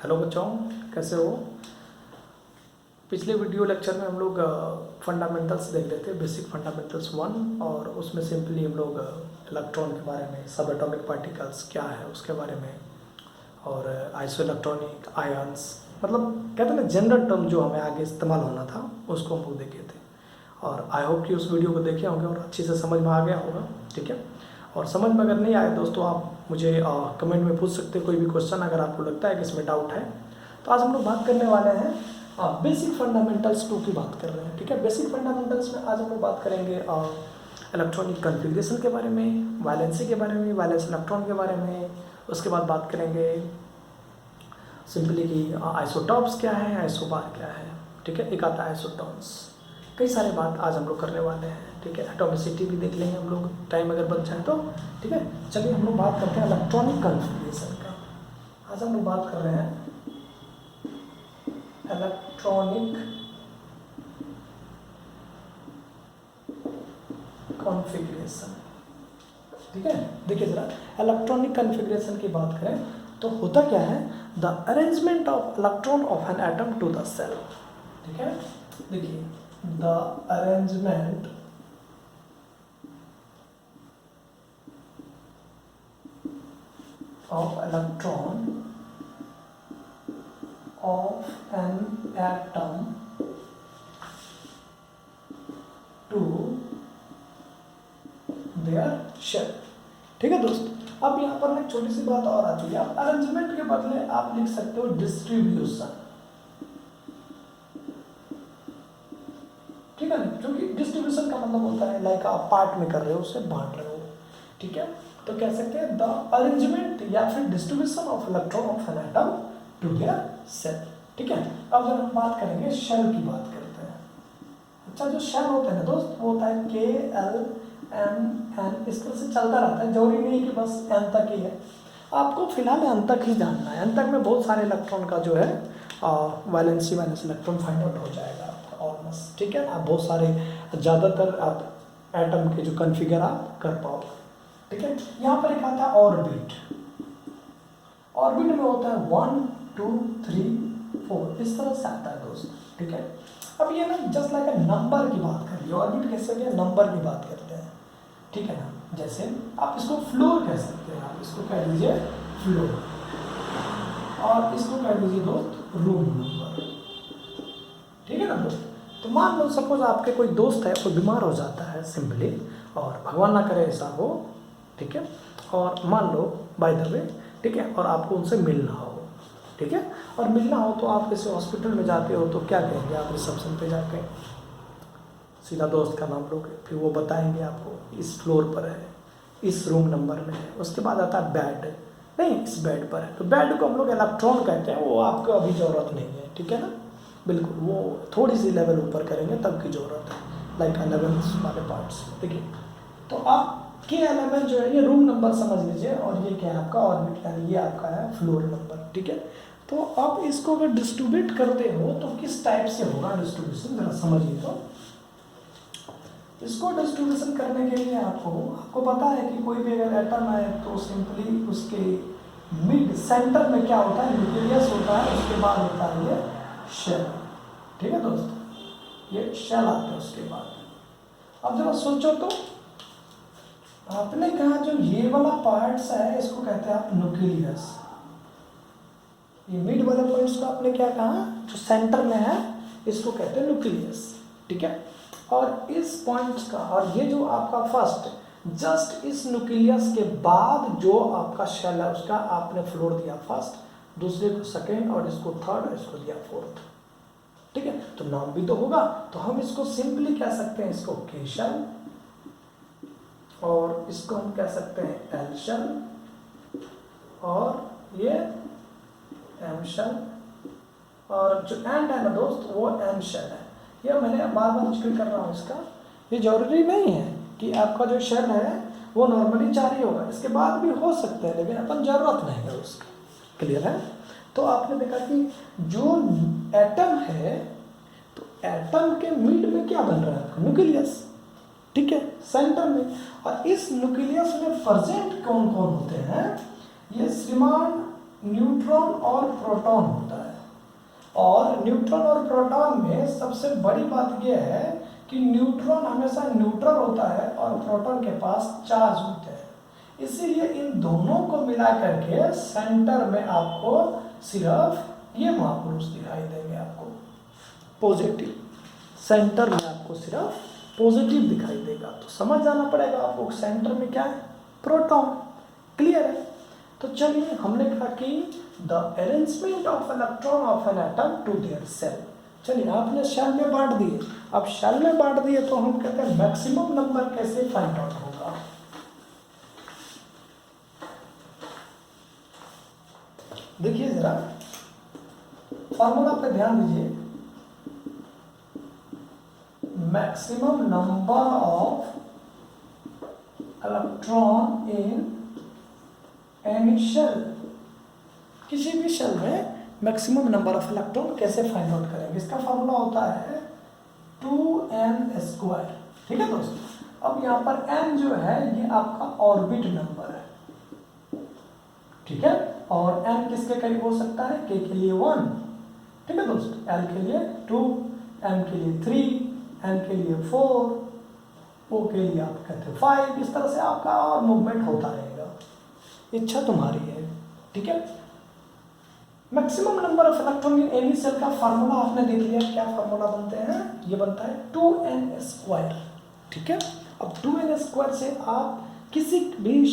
Hello बच्चों, कैसे हो। पिछले वीडियो लेक्चर में हम लोग फंडामेंटल्स देख रहे थे, बेसिक फंडामेंटल्स 1, और उसमें सिंपली हम लोग इलेक्ट्रॉन के बारे में, सब एटॉमिक पार्टिकल्स क्या है उसके बारे में, और आइसो इलेक्ट्रॉनिक आयंस, मतलब कहते हैं ना जनरल टर्म जो हमें आगे इस्तेमाल होना था उसको हम लोग देखे थे। और आई होप कि उस वीडियो को देखे होंगे और अच्छे से समझ में आ गया होगा। ठीक है, और समझ में अगर नहीं आए दोस्तों, आप मुझे कमेंट में पूछ सकते हैं कोई भी क्वेश्चन अगर आपको लगता है कि इसमें डाउट है। तो आज हम लोग बात करने वाले हैं बेसिक फंडामेंटल्स 2 की बात कर रहे हैं। ठीक है, बेसिक फंडामेंटल्स में आज हम लोग बात करेंगे इलेक्ट्रॉनिक कन्फिग्रेशन के बारे में, वैलेंसी के बारे में, वैलेंस इलेक्ट्रॉन के बारे में। उसके बाद बात करेंगे सिंपली कि आइसोटॉप्स क्या है, आइसोबार क्या है। ठीक है, एक आता है आइसोटॉन्स। कई सारे बात आज हम लोग करने वाले हैं। ठीक है, एटॉमिसिटी भी देख लेंगे हम लोग, टाइम अगर बच जाए तो। ठीक है, चलिए हम लोग बात करते हैं इलेक्ट्रॉनिक कन्फिग्रेशन का। आज हम लोग बात कर रहे हैं इलेक्ट्रॉनिक कॉन्फ़िगरेशन। ठीक है, देखिए जरा, इलेक्ट्रॉनिक कॉन्फ़िगरेशन की बात करें तो होता क्या है, the arrangement of electron of an atom to the shell. ठीक है, देखिए the arrangement of electron of an atom to their shell। ठीक है दोस्त, अब यहाँ पर एक छोटी सी बात और आती है। आप अरेंजमेंट के बदले आप लिख सकते हो डिस्ट्रीब्यूशन। ठीक है ना, क्योंकि डिस्ट्रीब्यूशन का मतलब होता है लाइक आप पार्ट में कर रहे हो, उसे बांट रहे हो। ठीक है, तो कह सकते हैं द अरेंजमेंट या फिर distribution of electron of an atom to their shell. ठीक है, अब जब हम बात करेंगे शेल की बात करते हैं। अच्छा, जो शेल होता है ना दोस्त, वो होता है KLMN, इस तरह से चलता रहता है। जरूरी नहीं कि बस एन तक ही है, आपको फिलहाल एन तक ही जानना है। एन तक में बहुत सारे इलेक्ट्रॉन का जो है valency minus electron find out हो जाएगा आपका ऑलमोस्ट। ठीक है, आप बहुत सारे ज़्यादातर आप एटम के जो कन्फिगर आप कर पाओगे। ठीक है, यहाँ पर एक आता है ऑर्बिट। ऑर्बिट में होता है 1 2 3 4, इस तरह से आता है दोस्त। ठीक है, अब ये ना जस्ट लाइक नंबर की बात कर रही है। ऑर्बिट कैसे होती है, नंबर की बात करते हैं। ठीक है ना, जैसे आप इसको फ्लोर कह सकते हैं, आप इसको कह दीजिए फ्लोर, और इसको कह दीजिए दोस्त रूम नंबर। ठीक है ना दोस्त, तो मान लो सपोज आपके कोई दोस्त है, कोई बीमार हो जाता है सिंपली, और भगवान ना करे ऐसा हो। ठीक है, और मान लो बाय द वे, ठीक है, और आपको उनसे मिलना हो। ठीक है, और मिलना हो तो आप किसी हॉस्पिटल में जाते हो तो क्या कहेंगे, आप रिसेप्शन पे जाके सीधा दोस्त का नाम लोगे, फिर वो बताएंगे आपको इस फ्लोर पर है, इस रूम नंबर में है। उसके बाद आता है बेड, नहीं इस बेड पर है, तो बेड को हम लोग इलेक्ट्रॉन कहते हैं। वो आपको अभी ज़रूरत नहीं है। ठीक है ना, बिल्कुल, वो थोड़ी सी लेवल ऊपर करेंगे तब की ज़रूरत है, लाइक 11 वाले पार्ट्स। देखिए, तो आप के एलिमेंट जो है ये रूम नंबर समझ लीजिए, और ये क्या है आपका ऑर्बिट, यानी ये आपका है फ्लोर नंबर। ठीक है, तो आप इसको अगर डिस्ट्रीब्यूट करते हो तो किस टाइप से होगा डिस्ट्रीब्यूशन, जरा समझिए। तो इसको डिस्ट्रीब्यूशन करने के लिए आपको पता है कि कोई भी अगर एटम है तो सिंपली उसके मिड सेंटर में क्या होता है, न्यूक्लियस होता है, उसके बाद होता है ये शेल। ठीक है दोस्त, ये शेल आता है उसके बाद। अब जरा सोचो तो, आपने कहा जो ये वाला पार्ट्स है इसको कहते हैं आप न्यूक्लियस। ये मिड वाले पॉइंट्स को आपने क्या कहा, जो सेंटर में है इसको कहते हैं न्यूक्लियस। ठीक है, और इस पॉइंट्स का, और ये जो आपका फर्स्ट, जस्ट इस न्यूक्लियस के बाद जो आपका शेल है उसका आपने फ्लोर दिया फर्स्ट, दूसरे को सेकेंड, और इसको थर्ड, और इसको दिया फोर्थ। ठीक है, तो नाम भी तो होगा, तो हम इसको सिंपली कह सकते हैं, इसको के शेल, और इसको हम कह सकते हैं एल शेल, और ये एम शेल, और जो एंड है ना दोस्त वो एन शेल है। ये मैंने बार बार जिक्र कर रहा हूँ इसका, ये जरूरी नहीं है कि आपका जो शेल है वो नॉर्मली 4 ही होगा, इसके बाद भी हो सकते हैं, लेकिन अपन जरूरत नहीं है उसकी। क्लियर है, तो आपने देखा कि जो एटम है, तो एटम के मिड में क्या बन रहा है, न्यूक्लियस। ठीक है, सेंटर में, और इस न्यूक्लियस में प्रेजेंट कौन कौन होते हैं, ये श्रीमान न्यूट्रॉन और प्रोटॉन होता है। और न्यूट्रॉन और प्रोटॉन में सबसे बड़ी बात यह है कि न्यूट्रॉन हमेशा न्यूट्रल होता है और प्रोटॉन के पास चार्ज होते हैं। इसीलिए इन दोनों को मिला करके सेंटर में आपको सिर्फ ये महापुरुष दिखाई देंगे, आपको पॉजिटिव। सेंटर में आपको सिर्फ पॉजिटिव दिखाई देगा। तो समझ जाना पड़ेगा आपको सेंटर में क्या है, प्रोटॉन। क्लियर है? तो चलिए हमने कहा कि the arrangement of electron of an atom to their shell. चलिए आपने शेल में बांट दिए। अब शेल में बांट दिए तो हम कहते हैं मैक्सिमम नंबर कैसे फाइंड आउट होगा। देखिए जरा फॉर्मूला पे ध्यान दीजिए। Maximum number of electron in any shell, किसी भी शेल में मैक्सिमम नंबर ऑफ इलेक्ट्रॉन कैसे फाइंड आउट करेंगे। इसका फॉर्मूला होता है 2n²। ठीक है दोस्तों। अब यहाँ पर n जो है ये आपका ऑर्बिट नंबर है। ठीक है, और n किसके करीब हो सकता है, k के लिए 1। ठीक है दोस्तों, l के लिए 2, m के लिए 3, n के लिए 4, o के लिए आप कहते हैं 5। इस तरह से आपका और मूवमेंट होता रहेगा, इच्छा तुम्हारी है। ठीक है, maximum number of electron in any shell का फार्मूला आपने देख लिया। क्या फार्मूला बनते हैं, ये बनता है 2n²। ठीक है, अब 2n² से आप किसी भी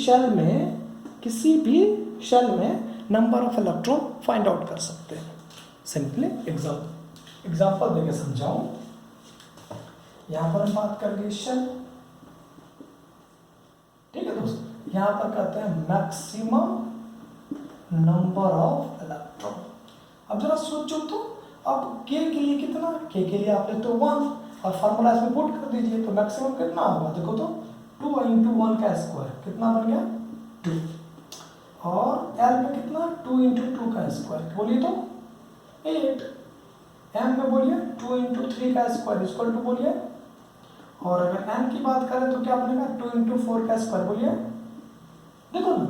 शेल में number of electron find out कर सकते हैं। सिंपली एग्जांपल देके समझाऊं। यहां पर हम बात कर लिए शेल। ठीक है दोस्तों, यहां पर कहते हैं मैक्सिमम नंबर ऑफ इलेक्ट्रॉन। अब जरा सोचो तो, अब k के लिए कितना, k के लिए आपने तो 1 और फार्मूला इसमें पुट कर दीजिए तो मैक्सिमम कितना होगा, देखो तो 2 × 1 का स्क्वायर कितना बन गया 2, और l में कितना 2 × 2 का स्क्वायर बोलिए तो 8, m में बोलिए 2 × 3 का स्क्वायर इक्वल टू बोलिए, और अगर n की बात करें तो क्या बनेगा 2 × 4 का स्क्वायर बोलिए। देखो ना,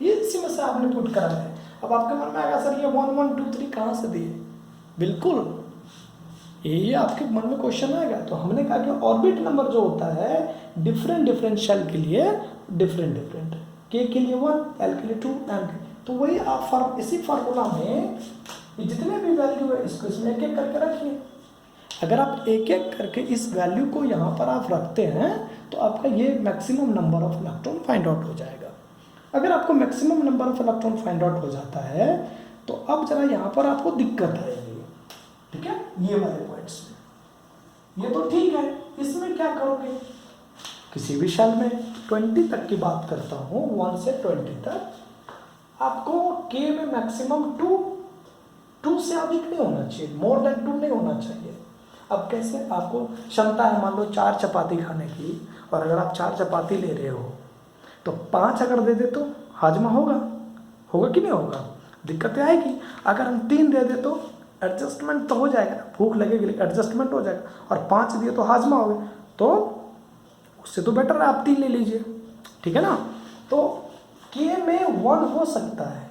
ये इसी में से आपने पुट करा है। अब आपके मन में आएगा सर ये 1 1 2 3 कहाँ से दिए, बिल्कुल ये आपके मन में क्वेश्चन आएगा। तो हमने कहा कि ऑर्बिट नंबर जो होता है डिफरेंट शेल के लिए डिफरेंट, k के लिए 1, l के लिए 2, m के लिए, तो वही आप इसी फार्मूला में जितने भी वैल्यू है इसको इसमें एक एक करके रखिए। अगर आप एक एक करके इस वैल्यू को यहाँ पर आप रखते हैं तो आपका ये maximum number of electron find out हो जाएगा। अगर आपको maximum number of electron find out हो जाता है तो अब जरा यहाँ पर आपको दिक्कत आएगी। ठीक है, ये वाले पॉइंट्स में ये तो ठीक है, इसमें क्या करोगे, किसी भी शेल में 20 तक की बात करता हूँ, 1 से 20 तक, आपको k में मैक्सिमम 2 से अधिक नहीं होना चाहिए, मोर देन 2 नहीं होना चाहिए। अब कैसे, आपको क्षमता है मान लो 4 चपाती खाने की, और अगर आप 4 चपाती ले रहे हो तो 5 अगर दे दे तो हाजमा होगा कि नहीं होगा, दिक्कतें आएगी। अगर हम 3 दे दे तो एडजस्टमेंट तो हो जाएगा, भूख लगेगी एडजस्टमेंट हो जाएगा, और 5 दिए तो हाजमा हो गया, तो उससे तो बेटर है आप 3 ले लीजिए। ठीक है ना, तो k में 1 हो सकता है,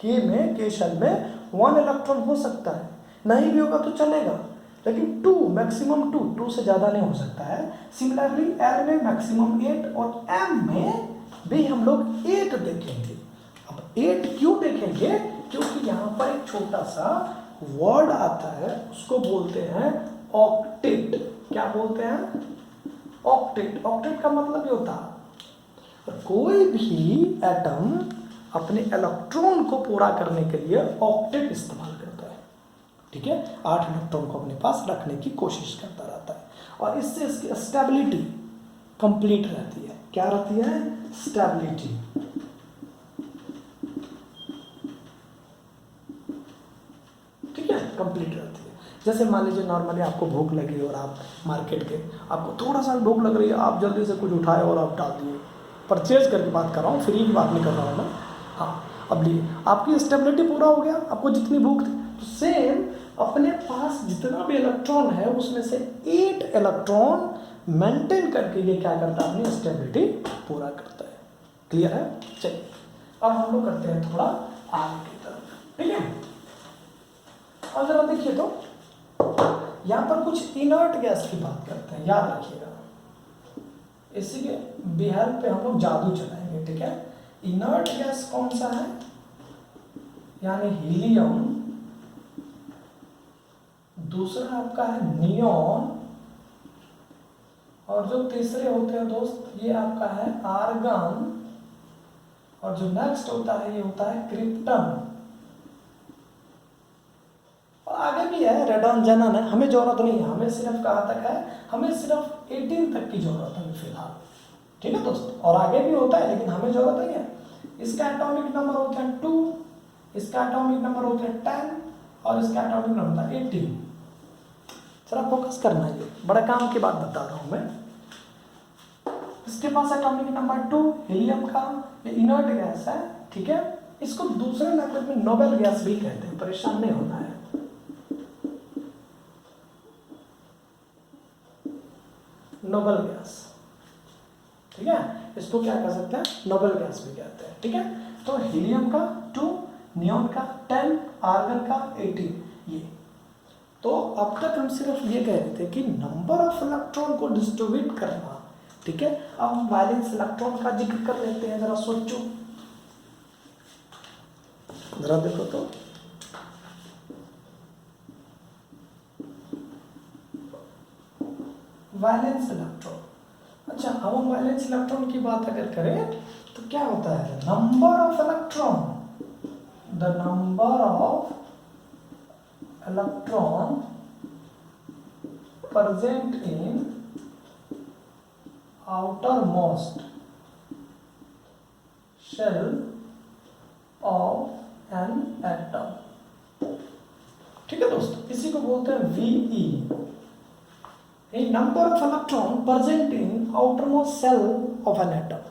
k शेल में 1 इलेक्ट्रॉन हो सकता है, नहीं भी होगा तो चलेगा, लेकिन 2 मैक्सिमम 2 से ज़्यादा नहीं हो सकता है। सिमिलरली l में मैक्सिमम 8 और m में भी हम लोग 8 देखेंगे। अब 8 क्यों देखेंगे, क्योंकि यहाँ पर एक छोटा सा वर्ड आता है, उसको बोलते हैं ऑक्टेट। क्या बोलते हैं, ऑक्टेट। ऑक्टेट का मतलब ये होता है कोई भी एटम अपने इलेक्ट्रॉन को पूरा करने के लिए ऑक्टेट इस्तेमाल करता है। ठीक है, 8 इलेक्ट्रॉन को अपने पास रखने की कोशिश करता रहता है, और इससे इसकी स्टेबिलिटी कंप्लीट रहती है। क्या रहती है, स्टेबिलिटी। ठीक है, कंप्लीट रहती है। जैसे मान लीजिए नॉर्मली आपको भूख लगी और आप मार्केट गए, आपको थोड़ा सा भूख लग रही है, आप जल्दी से कुछ उठाए और आप डाल दिए, परचेज करके बात कर रहा हूँ, फ्री की बात नहीं कर रहा हूँ मैं। हाँ, अब लिए आपकी स्टेबिलिटी पूरा हो गया, आपको जितनी भूख थी, तो सेम अपने पास जितना भी इलेक्ट्रॉन है उसमें से 8 इलेक्ट्रॉन मेंटेन करके ये क्या करता है, अपनी स्टेबिलिटी पूरा करता है। क्लियर है, चलिए अब हम लोग करते हैं थोड़ा आगे की तरफ, ठीक है। और जरा देखिए तो यहाँ पर कुछ इनर्ट गैस की बात करते हैं, याद रखिएगा। इसी के बिहार पे हम लोग जादू चलाएंगे, ठीक है। इनर्ट गैस कौन सा है, यानी हीलियम, दूसरा आपका है नियॉन, और जो तीसरे होते हैं दोस्त ये आपका है आर्गन, और जो नेक्स्ट होता है ये होता है क्रिप्टन। और आगे भी है रेडॉन, जेनन है, हमें जरूरत नहीं है, हमें सिर्फ कहाँ तक है, हमें सिर्फ 18 तक की जरूरत है फिलहाल, ठीक है दोस्त। और आगे भी होता है लेकिन हमें जरूरत नहीं है। इसका एटॉमिक नंबर होता है 2, इसका एटॉमिक नंबर होता है 10, और इसका एटॉमिक नंबर होता है 18। जरा फोकस करना, ये बड़ा काम की बात बता रहा हूँ मैं। इसके पास एटॉमिक नंबर 2 हीलियम का, ये इनर्ट गैस है, ठीक है। इसको दूसरे लैंग्वेज में नोबेल गैस भी कहते हैं, परेशान नहीं होना है। नोबेल गैस, ठीक है, इसको क्या कह सकते हैं, नोबेल गैस भी कहते हैं, ठीक है। तो हीलियम का 2, नियॉन का 10, आर्गन का 18। ये तो अब तक हम सिर्फ ये कह रहे थे कि नंबर ऑफ इलेक्ट्रॉन को डिस्ट्रीब्यूट करना, ठीक है। अब हम वैलेंस इलेक्ट्रॉन का जिक्र कर लेते हैं, जरा सोचो, जरा देखो तो वैलेंस इलेक्ट्रॉन। अच्छा, अब हम वैलेंस इलेक्ट्रॉन की बात अगर करें तो क्या होता है, number of electron, the number of electron present in outermost shell of an atom, ठीक है दोस्तों, इसी को बोलते हैं VE, number of electron present in outermost shell of an atom.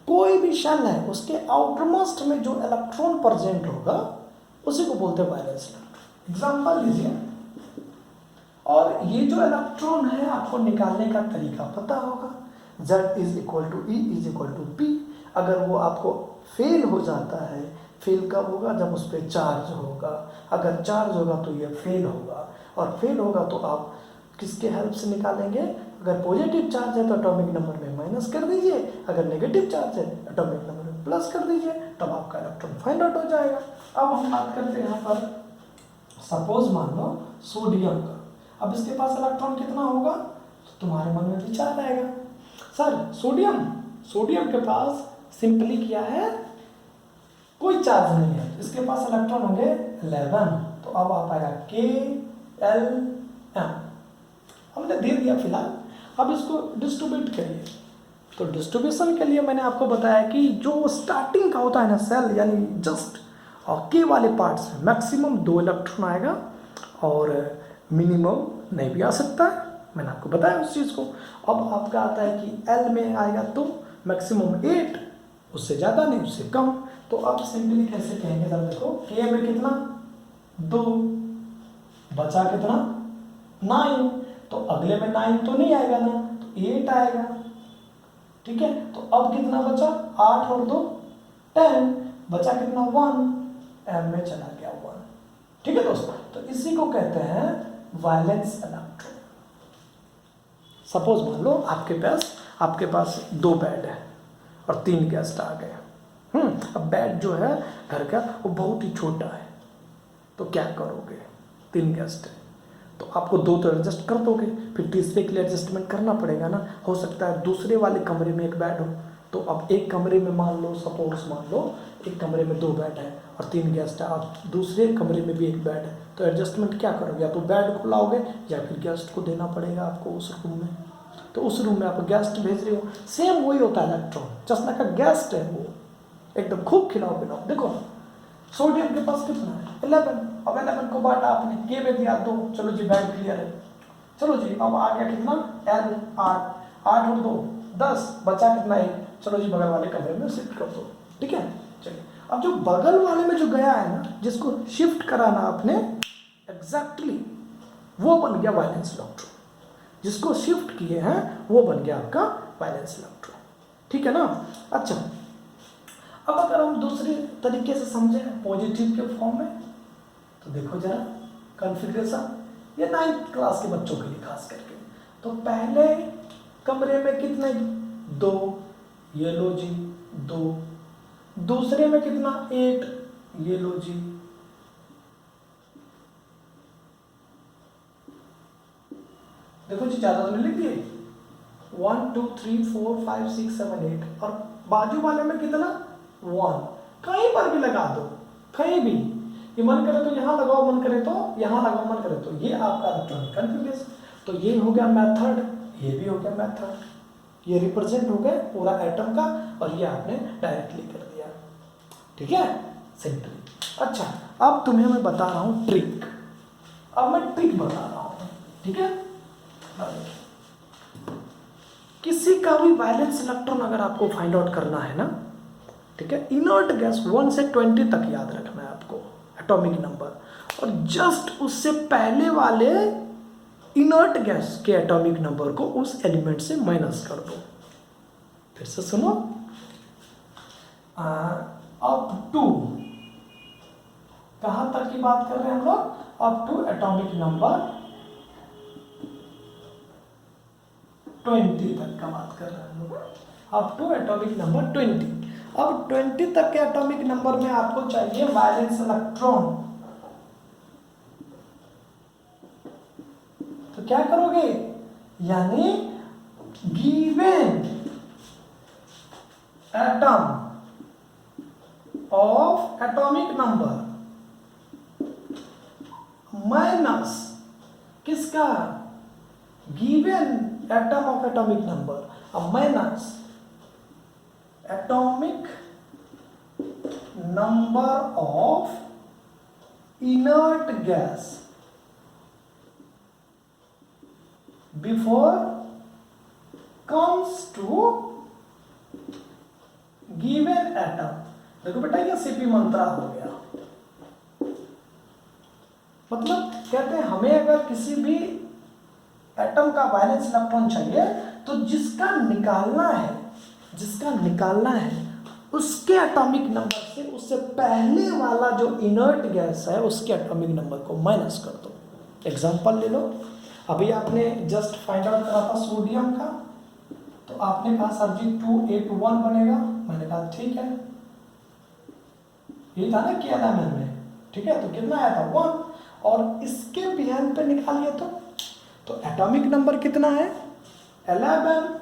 कोई भी शेल है उसके आउटरमोस्ट में जो इलेक्ट्रॉन प्रेजेंट होगा उसी को बोलते हैं वैलेंस इलेक्ट्रॉन। एग्जांपल लीजिए, और ये जो इलेक्ट्रॉन है आपको निकालने का तरीका पता होगा, Z is equal to E is equal to P। अगर वो आपको फेल हो जाता है, फेल कब होगा, जब उस पर चार्ज होगा, अगर चार्ज होगा तो ये फेल होगा, और फेल होगा तो आप किसके हेल्प से निकालेंगे, अगर पॉजिटिव चार्ज है तो एटॉमिक नंबर में माइनस कर दीजिए, अगर नेगेटिव चार्ज है एटॉमिक नंबर में प्लस कर दीजिए, तब आपका इलेक्ट्रॉन फाइंड आउट हो जाएगा। अब हम बात करते हैं यहाँ पर, सपोज मान लो सोडियम का। अब इसके पास इलेक्ट्रॉन कितना होगा, तो तुम्हारे मन में विचार आएगा, सर सोडियम के पास सिंपली क्या है, कोई चार्ज नहीं है, इसके पास इलेक्ट्रॉन होंगे 11। तो अब आ पाएगा KLM, हमने दे दिया फिलहाल। अब इसको डिस्ट्रीब्यूट करिए, तो डिस्ट्रीब्यूशन के लिए मैंने आपको बताया कि जो स्टार्टिंग का होता है ना सेल, यानी जस्ट और के वाले पार्ट्स में मैक्सिमम 2 इलेक्ट्रॉन आएगा, और मिनिमम नहीं भी आ सकता है, मैंने आपको बताया उस चीज़ को। अब आपका आता है कि एल में आएगा तो मैक्सिमम 8, उससे ज़्यादा नहीं उससे कम। तो आप सिंपली कैसे कहेंगे, जरा देखो, के में कितना 2, बचा कितना 9, तो अगले में 9 तो नहीं आएगा ना, तो 8 आएगा, ठीक है। तो अब कितना बचा, 8 और 2 10, बचा कितना 1, एम में चला गया 1, ठीक है दोस्तों। तो इसी को कहते हैं वैलेंस इलेक्ट्रॉन। सपोज मान लो आपके पास 2 बेड है और 3 गेस्ट आ गए। अब बेड जो है घर का वो बहुत ही छोटा है, तो क्या करोगे, 3 गेस्ट है तो आपको 2 तो एडजस्ट कर दोगे, फिर तीसरे के लिए एडजस्टमेंट करना पड़ेगा ना। हो सकता है दूसरे वाले कमरे में एक बेड हो, तो अब एक कमरे में मान लो एक कमरे में 2 बेड है और 3 गेस्ट है, और दूसरे कमरे में भी एक बेड है, तो एडजस्टमेंट क्या करोगे, या तो बेड को लाओगे या फिर गेस्ट को देना पड़ेगा आपको उस रूम में। तो उस रूम में आप गेस्ट भेज रहे हो, सेम वही होता है electron, just like a guest है वो, एकदम खूब खिलाओ पिलाओ। देखो सोडियम के पास कितना है 11, अब 11 को बांटा आपने, के में दिया 2, चलो जी बेड क्लियर है, चलो जी अब आ गया कितना एल 8 और 2 10, बचा कितना 1, चलो जी बगल वाले कमरे में शिफ्ट कर दो, ठीक है। चलिए अब जो बगल वाले में जो गया है ना, जिसको शिफ्ट कराना आपने एग्जैक्टली, वो बन गया वैलेंस इलेक्ट्रॉन, जिसको शिफ्ट किए हैं वो बन गया आपका वैलेंस इलेक्ट्रॉन, ठीक है ना। अच्छा अब अगर हम दूसरे तरीके से समझें पॉजिटिव के फॉर्म में, तो देखो जरा कॉन्फ़िगरेशन, ये 9th क्लास के बच्चों के लिए खास करके। तो पहले कमरे में कितने, 2, ये लो जी 2। दूसरे में कितना, 8, ये लो जी। देखो जी ज़्यादा तो नहीं लिख दिए, 1 2 3 4 5 6 7 8, और बाजू वाले में कितना, 1। कहीं पर भी लगा दो, कहीं भी, ये मन करे तो यहाँ लगाओ, मन करे तो यहाँ लगाओ, मन करे तो, ये आपका इलेक्ट्रॉनिक कॉन्फ़िगरेशन। तो ये हो गया मेथड, ये भी हो गया मेथड, ये रिप्रेजेंट हो गया पूरा एटम का, और ये आपने डायरेक्टली कर दिया। ठीक है, सिंपली। अच्छा, अब तुम्हें मैं बता रहा हूँ ट्रिक, अब मैं ट्रिक बता रहा हूँ। ठीक है, किसी का भी वैलेंस इलेक्ट्रॉन अगर आपको फाइंड आउट करना है ना, ठीक है, इनर्ट गैस 1 से 20 तक याद रखना है आपको एटॉमिक नंबर, और जस्ट उससे पहले वाले इनर्ट गैस के एटॉमिक नंबर को उस एलिमेंट से माइनस कर दो। फिर से सुनो, अप टू, कहां तक की बात कर रहे हैं हम लोग, अप टू एटॉमिक नंबर 20 तक का बात कर रहे हैं हम लोग, अप टू एटॉमिक नंबर 20। अब 20 तक के एटॉमिक नंबर में आपको चाहिए वैलेंस इलेक्ट्रॉन। तो क्या करोगे, यानी given atom of atomic number minus किसका, given atom of atomic number, अब minus atomic number of inert gas before comes to given atom. देखो बेटा, ये सीपी मंत्रा हो गया। मतलब कहते हैं हमें अगर किसी भी एटम का वैलेंस इलेक्ट्रॉन चाहिए, तो जिसका निकालना है उसके एटॉमिक नंबर से उससे पहले वाला जो इनर्ट गैस है उसके एटॉमिक नंबर को माइनस कर दो। एग्जांपल ले लो, अभी आपने जस्ट फाइंड आउट करा था सोडियम का, तो आपने कहा सर जी 281 बनेगा, मैंने कहा ठीक है, ये था ना कि एलिमेंट में, ठीक है, तो कितना आया था 1, और इसके बिहाइंड पे निकालिए तो एटॉमिक नंबर कितना है, 11।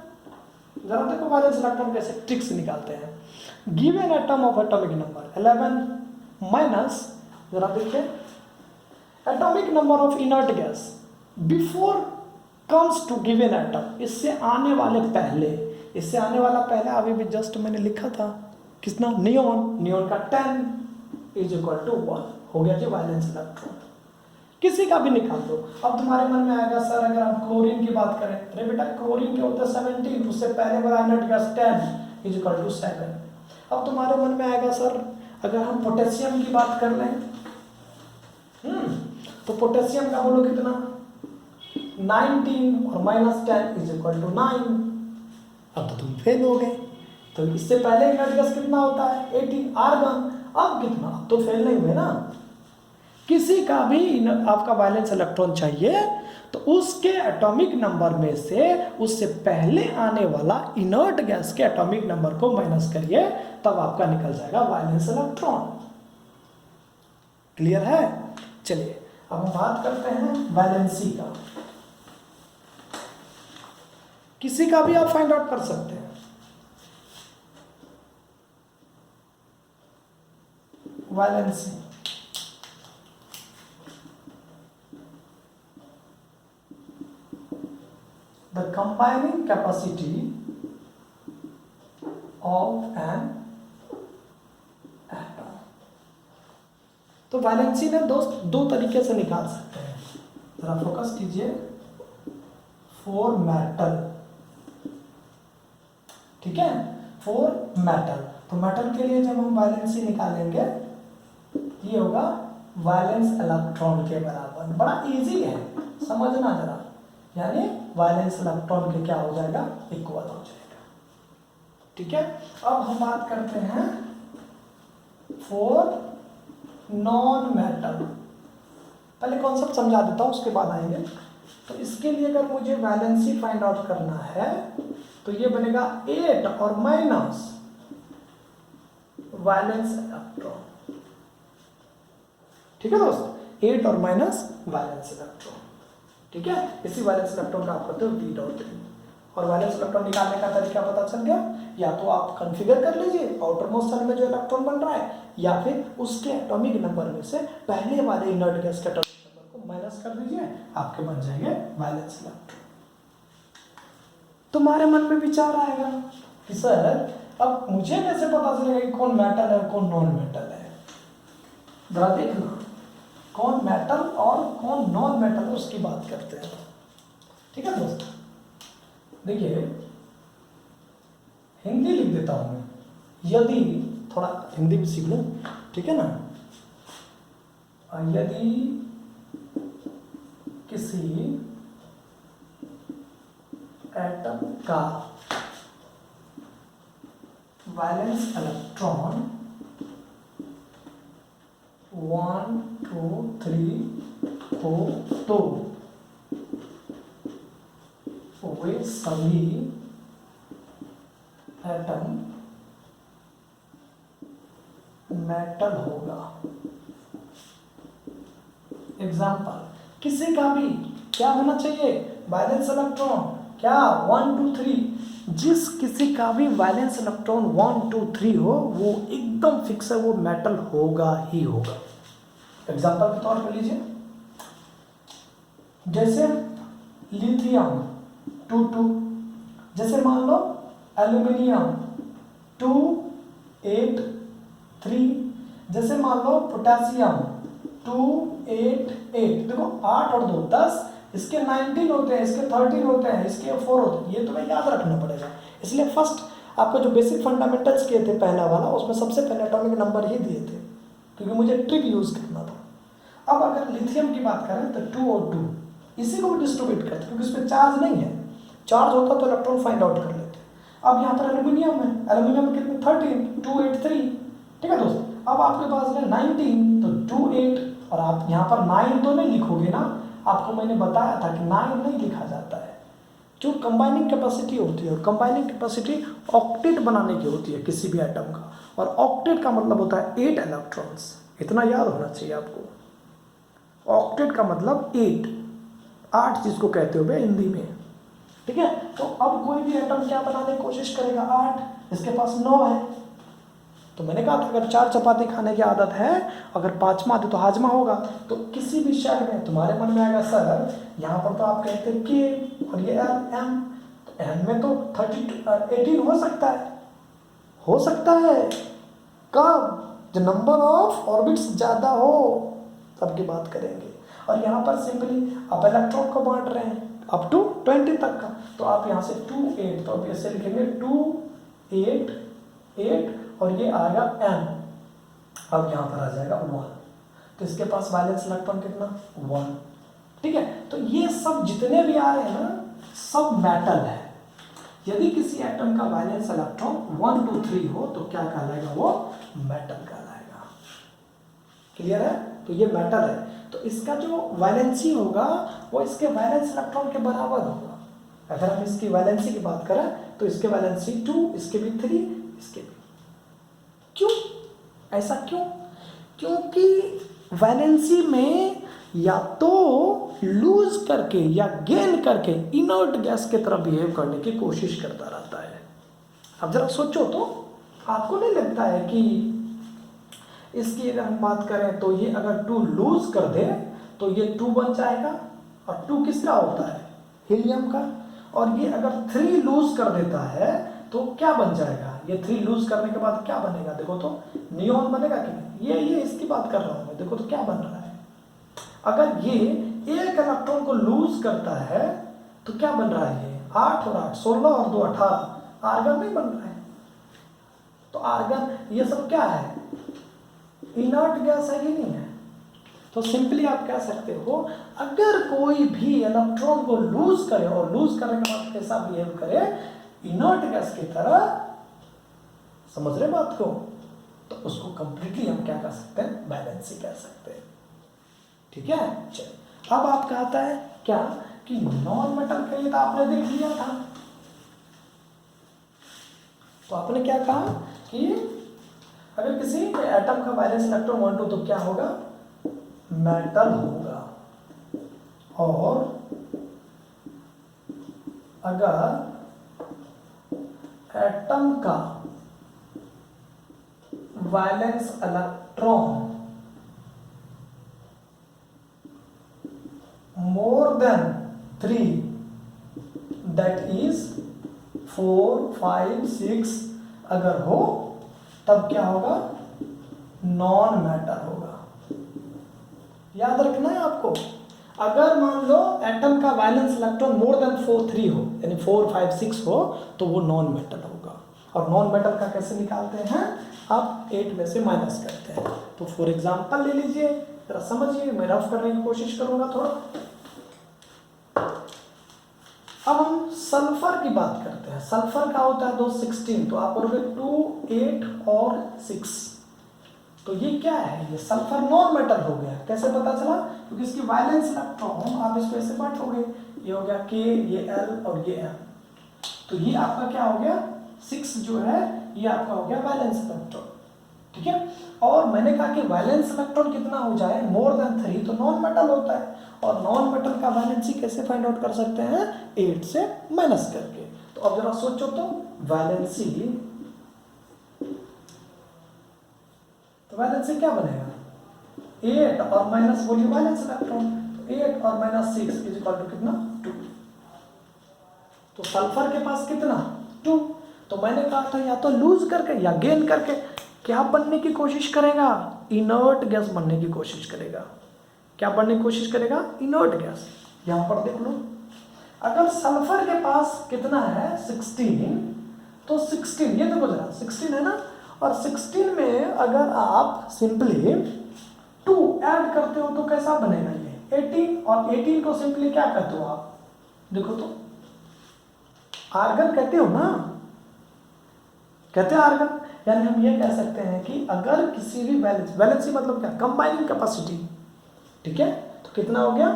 जरा देखो वैलेंस इलेक्ट्रॉन कैसे ट्रिक से निकालते हैं। Given atom of atomic number 11 minus, जरा देखिए, atomic number of inert gas before comes to given atom, इससे आने वाला पहले अभी भी जस्ट मैंने लिखा था कितना, नियॉन का 10 इज इक्वल टू 1 हो गया जी वैलेंस इलेक्ट्रॉन। किसी का भी निकाल दो। अब तुम्हारे मन में आएगा सर अगर हम क्लोरीन की बात करें, अरे बेटा क्लोरीन के होते 17, उससे पहले वाला inert gas 10 is equal to 7। अब तुम्हारे मन में आएगा सर अगर हम पोटेशियम की बात कर लें, तो पोटेशियम का बोलो कितना, 19 और माइनस 10 इज इक्वल टू 9। अब तो तुम फेल हो गए। तो इससे पहले इनर्ट गैस कितना होता है, 18। आर्गन अब कितना, अब तो फेल नहीं हुए ना। किसी का भी आपका वैलेंस इलेक्ट्रॉन चाहिए तो उसके एटॉमिक नंबर में से उससे पहले आने वाला इनर्ट गैस के एटॉमिक नंबर को माइनस करिए, तब आपका निकल जाएगा वैलेंस इलेक्ट्रॉन। क्लियर है? चलिए अब हम बात करते हैं वैलेंसी का। किसी का भी आप फाइंड आउट कर सकते हैं। Valency the combining capacity of an atom। तो वैलेंसी में दोस्त दो तरीके से निकाल सकते हैं, जरा फोकस कीजिए। फॉर मेटल, ठीक है, फॉर मेटल, तो मेटल के लिए जब हम वैलेंसी निकालेंगे ये होगा वैलेंस इलेक्ट्रॉन के बराबर। बड़ा इजी है, समझना जरा, यानी वैलेंस इलेक्ट्रॉन के क्या हो जाएगा, इक्वल हो जाएगा। ठीक है, अब हम बात करते हैं फॉर नॉन मेटल। पहले कॉन्सेप्ट समझा देता हूँ, उसके बाद आएंगे। तो इसके लिए अगर मुझे वैलेंसी फाइंड आउट करना है तो ये बनेगा 8 और माइनस वैलेंस इलेक्ट्रॉन। ठीक है दोस्त, 8 और माइनस वैलेंस इलेक्ट्रॉन। ठीक है, इसी वैलेंस इलेक्ट्रॉन का आप करते हो V.3। और वैलेंस इलेक्ट्रॉन निकालने का तरीका पता चल गया। या तो आप कॉन्फ़िगर कर लीजिए आउटर मोस्ट सेल में जो इलेक्ट्रॉन बन रहा है, या फिर उसके एटॉमिक नंबर में से पहले वाले इनर्ट गैस के एटॉमिक नंबर को माइनस कर दीजिए, आपके बन जाएंगे वैलेंस इलेक्ट्रॉन। तुम्हारे मन में विचार आएगा कि सर अब मुझे कैसे पता चलेगा कि कौन मेटल है कौन नॉन मेटल है। जरा देखना, कौन मेटल और कौन नॉन मेटल है उसकी बात करते हैं। ठीक है दोस्त, देखिए हिंदी लिख देता हूं मैं, यदि थोड़ा हिंदी भी सीख लूं, ठीक है ना। यदि किसी एटम का वैलेंस इलेक्ट्रॉन 1 2 3 हो तो वे सभी एटम मेटल होगा। एग्जाम्पल, किसी का भी क्या होना चाहिए वैलेंस इलेक्ट्रॉन, क्या 1 2 3, जिस किसी का भी वैलेंस इलेक्ट्रॉन 1 2 3 हो वो एकदम फिक्स है, वो मेटल होगा ही होगा। एग्जाम्पल के तौर पर लीजिए, जैसे लिथियम 2 2, जैसे मान लो एल्यूमिनियम 2 8 3, जैसे मान लो पोटेशियम 2 8 8। देखो 8 और 2 10, इसके 19 होते हैं, इसके 13 होते हैं, इसके 4 होते हैं। ये तुम्हें याद रखना पड़ेगा। इसलिए फर्स्ट आपको जो बेसिक फंडामेंटल्स किए थे पहला वाला, उसमें सबसे पहले एटॉमिक नंबर ही दिए थे, क्योंकि मुझे ट्रिक यूज करना था। अब अगर लिथियम की बात करें तो 2 और 2 इसी को भी डिस्ट्रीब्यूट करते, क्योंकि इसमें चार्ज नहीं है। चार्ज होता तो इलेक्ट्रॉन फाइंड आउट कर लेते। अब यहाँ पर एल्यूमिनियम है, एल्यूमिनियम में कितने 13 2 8 3। ठीक है दोस्त, अब आपके पास है 19 तो 2 8, और आप यहाँ पर 9 तो नहीं लिखोगे ना, आपको मैंने बताया था कि 9 नहीं लिखा जाता है। जो कंबाइनिंग कैपेसिटी होती है, कंबाइनिंग कैपेसिटी ऑक्टेट बनाने की होती है किसी भी एटम का, और ऑक्टेट का मतलब होता है 8 इलेक्ट्रॉन्स। इतना याद होना चाहिए आपको। ऑक्टेट का मतलब 8 जिसको कहते हो हिंदी में। ठीक है, तो अब कोई भी एटम क्या बनाने की कोशिश करेगा 8, इसके पास 9 है। तो मैंने कहा था अगर 4 चपाती खाने की आदत है, अगर 5वां दे तो हाजमा होगा। तो किसी भी शहर में तुम्हारे मन में आएगा सर यहाँ पर तो आप कहते हैं के और ये एम, तो एम में तो 18 हो सकता है। हो सकता है कब? जो नंबर ऑफ ऑर्बिट्स ज़्यादा हो तब की बात करेंगे। और यहाँ पर सिंपली आप इलेक्ट्रॉन को बांट रहे हैं अप टू 20 तक का, तो आप यहाँ से 2 8, तो आप ऐसे लिखेंगे 2 8 8, और ये आएगा m। अब यहाँ पर आ जाएगा 1, तो इसके पास वैलेंस इलेक्ट्रॉन कितना 1। ठीक है, तो ये सब जितने भी आ रहे हैं ना, सब मेटल है। यदि किसी एटम का वैलेंस इलेक्ट्रॉन 1 2 3 हो तो क्या कहलाएगा? वो मेटल कहलाएगा। क्लियर है? तो ये मेटल है, तो इसका जो वैलेंसी होगा वो इसके वैलेंस इलेक्ट्रॉन के बराबर होगा। अगर हम इसकी वैलेंसी की बात करें तो इसके वैलेंसी 2, इसके भी 3, इसके भी। क्यों ऐसा? क्योंकि वैलेंसी में या तो लूज करके या गेन करके इनर्ट गैस की तरह बिहेव करने की कोशिश करता रहता है। अब जरा सोचो तो, आपको नहीं लगता है कि इसकी अगर हम बात करें तो ये अगर 2 लूज कर दे तो ये 2 बन जाएगा, और 2 किसका होता है? हीलियम का। और ये अगर 3 लूज कर देता है तो क्या बन जाएगा? ये 3 लूज करने के बाद क्या बनेगा? देखो तो नियॉन बनेगा कि नहीं? ये इसकी बात कर रहा हूं मैं। देखो तो क्या बन रहा है। अगर ये एक इलेक्ट्रॉन को लूज करता है तो क्या बन रहा है? ये 8 और 8 16 और 2 18, आर्गन नहीं बन रहा है। तो आर्गन ये सब क्या है? इनर्ट गैस है कि नहीं है? तो सिंपली आप कह सकते हो अगर कोई भी इलेक्ट्रॉन को लूज करे और लूज करने के बाद कैसा बिहेव करे? इनर्ट गैस की तरह। समझ रहे बात को? तो उसको कंप्लीटली हम क्या कर सकते हैं, वैलेंसी कह सकते हैं। ठीक है, चलिए अब आपका आता है क्या कि नॉन मेटल के लिए तो आपने देख लिया था, तो आपने क्या कहा कि अगर किसी एटम का वैलेंस इलेक्ट्रॉन 1 2 तो क्या होगा, मेटल होगा, और अगर एटम का valence electron more than 3, that is 4 5 6 अगर हो तब क्या होगा, नॉन मेटल होगा। याद रखना है आपको, अगर मान लो एटम का वैलेंस इलेक्ट्रॉन मोर देन 4 3 हो, यानी 4 5 6 हो, तो वो नॉन मेटल होगा। और नॉन मेटल का कैसे निकालते हैं, आप 8 में से माइनस करते हैं। तो फॉर एग्जांपल ले लीजिए, जरा समझिए, मैं रफ करने की कोशिश करूंगा थोड़ा। अब हम सल्फर की बात करते हैं। सल्फर का होता है 2 16, तो आप बोलोगे 2 8 और 6, तो ये क्या है, ये सल्फर नॉन मेटल हो गया। कैसे पता चला, क्योंकि इसकी वैलेंस इलेक्ट्रॉन आप इसको ऐसे बांटोगे, ये हो गया K, ये L और ये M, तो ये आपका क्या हो गया, 6 जो है ये आपका हो गया वैलेंस इलेक्ट्रॉन। ठीक है, और मैंने कहा कि वैलेंस इलेक्ट्रॉन कितना हो जाए, मोर देन 3 तो नॉन मेटल होता है, और नॉन मेटल का वैलेंसी कैसे फाइंड आउट कर सकते हैं, 8 से माइनस करके। तो अब जरा सोचो तो वैलेंसी, तो वैलेंसी क्या बनेगा, 8 और माइनस बोलिए वैलेंस इलेक्ट्रॉन, तो 8 और माइनस 6 इज इक्वल टू कितना, 2। तो सल्फर के पास कितना, 2। तो मैंने कहा था या तो लूज करके या गेन करके क्या बनने की कोशिश करेगा, इनर्ट गैस बनने की कोशिश करेगा। क्या बनने की कोशिश करेगा, इनर्ट गैस। यहां पर देख लो, अगर सल्फर के पास कितना है 16, तो 16 ये देखो जरा 16 है ना, और 16 में अगर आप सिंपली 2 ऐड करते हो तो कैसा बनेगा, ये 18, और 18 को सिंपली क्या कहते हो आप, देखो तो आर्गन कहते हो ना, कहते हैं आर्गन। यानी हम ये कह सकते हैं कि अगर किसी भी वैलेंसी मतलब क्या, कंबाइनिंग कैपेसिटी, ठीक है, तो कितना हो गया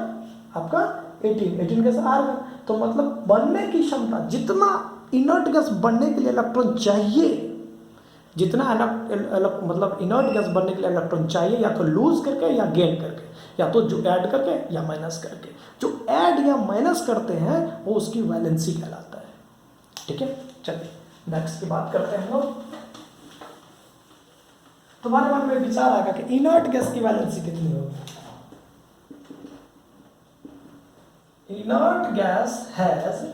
आपका 18 के साथ आर्गन, तो मतलब बनने की क्षमता, जितना इनर्ट गैस बनने के लिए इलेक्ट्रॉन चाहिए, जितना मतलब इनर्ट गैस बनने के लिए इलेक्ट्रॉन चाहिए, या तो लूज करके या गेन करके, या तो जो ऐड करके या माइनस करके, जो ऐड या माइनस करते हैं वो उसकी वैलेंसी कहलाता है। ठीक है, चलिए नेक्स्ट की बात करते हैं लोग। तुम्हारे मन में विचार आएगा कि इनर्ट गैस की वैलेंसी कितनी होगी। Inert gas has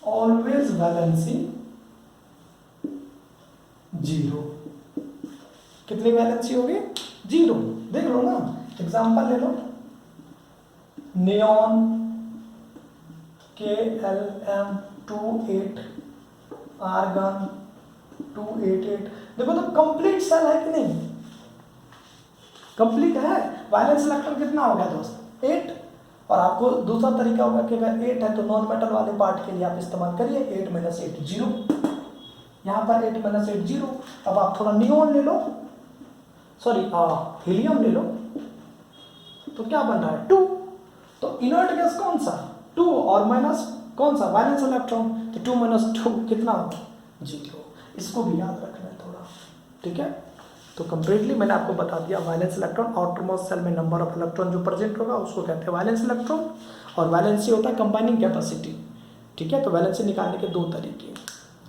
always valency 0। कितनी वैलेंसी होगी, 0। देख लो ना, एग्जांपल ले लो, नियॉन KLM28, आर्गन 288, देखो तो कंप्लीट सेल है कि नहीं, कंप्लीट है। वैलेंस इलेक्ट्रॉन कितना हो गया दोस्त, 8। और आपको दूसरा तरीका होगा कि अगर 8 है तो नॉन मेटल वाले पार्ट के लिए आप इस्तेमाल करिए 8 - 8 0, यहाँ पर 8 - 8 0। अब आप थोड़ा नियॉन ले लो, सॉरी हीलियम ले लो, तो क्या बन रहा है 2। तो इनर्ट गैस कौन सा, 2, और माइनस कौन सा, वैलेंस इलेक्ट्रॉन, तो 2 - 2 कितना होगा, 0। इसको भी याद रखना है थोड़ा। ठीक है, तो कंप्लीटली मैंने आपको बता दिया, वैलेंस इलेक्ट्रॉन आउटरमोस्ट सेल में नंबर ऑफ इलेक्ट्रॉन जो प्रेजेंट होगा उसको कहते हैं वैलेंस इलेक्ट्रॉन, और वैलेंसी होता है कंबाइनिंग कैपेसिटी। ठीक है, तो वैलेंसी निकालने के 2 तरीके,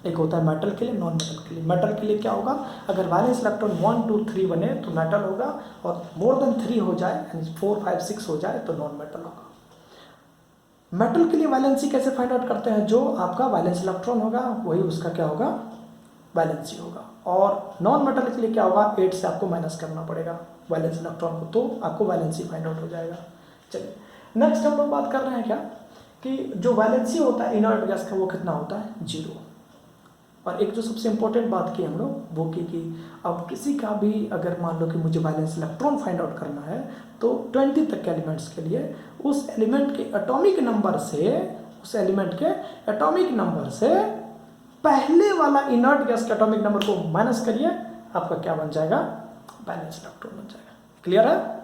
एक होता है मेटल के लिए, नॉन मेटल के लिए। मेटल के लिए क्या होगा, अगर वैलेंस इलेक्ट्रॉन 1 2 3 बने तो मेटल होगा, और मोर देन 3 हो जाए, 4 5 6 हो जाए तो नॉन मेटल होगा। मेटल के लिए वैलेंसी कैसे फाइंड आउट करते हैं, जो आपका वैलेंस इलेक्ट्रॉन होगा वही उसका क्या होगा, वैलेंसी होगा। और नॉन मेटल के लिए क्या होगा, 8 से आपको माइनस करना पड़ेगा वैलेंस इलेक्ट्रॉन को, तो आपको वैलेंसी फाइंड आउट हो जाएगा। चलिए नेक्स्ट हम लोग बात कर रहे हैं क्या, कि जो वैलेंसी होता है इनर्ट गैस का वो कितना होता है, 0। और एक जो सबसे इंपॉर्टेंट बात की हम लोग वो की कि अब किसी का भी अगर मान लो कि मुझे वैलेंस इलेक्ट्रॉन फाइंड आउट करना है, तो 20 तक के एलिमेंट्स के लिए उस एलिमेंट के एटॉमिक नंबर से, उस एलिमेंट के एटॉमिक नंबर से पहले वाला इनर्ट गैस के एटॉमिक नंबर को माइनस करिए, आपका क्या बन जाएगा, बैलेंस इलेक्ट्रॉन बन जाएगा। क्लियर है?